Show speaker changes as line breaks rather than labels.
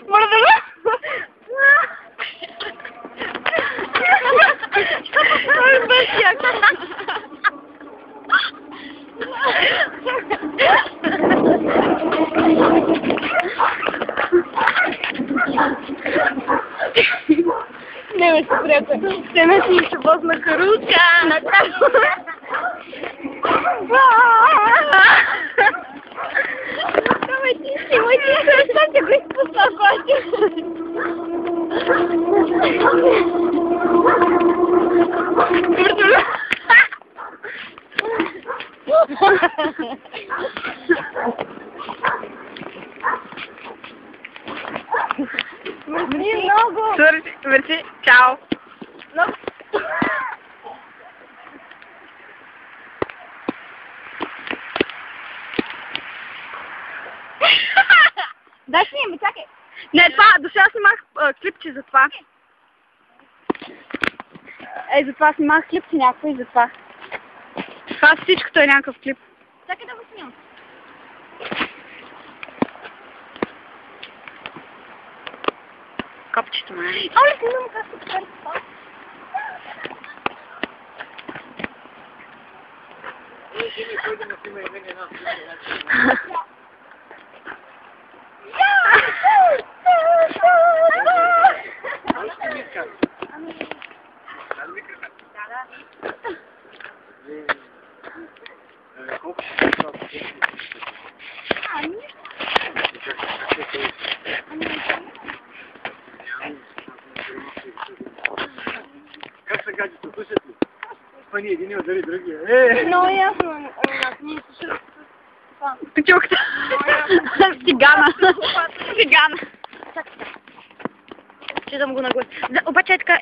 Моля да ме! Той беше яко. Не ме се приятел. Ще ме си ще возна карука. Давай ти, мой ти, защо ти го изпусна който? Мерси много!
Мерси, чао!
Много! Дай снимай, чакай!
Не, това, до сега снимах клипче за това. Ей, за това снимах клипче някакво и за това. Това всичкото е някакъв клип.
Чакай да го снимам.
Копчето ме.
Оле, снимам как се прави това.
Как се гади, слушат ли? Спани един удари другия.
Много ясно. Ние слушаме това.
Печулката. Цигана. Цигана.
Чакай.
Ще да му го нагласи. Обаче е така,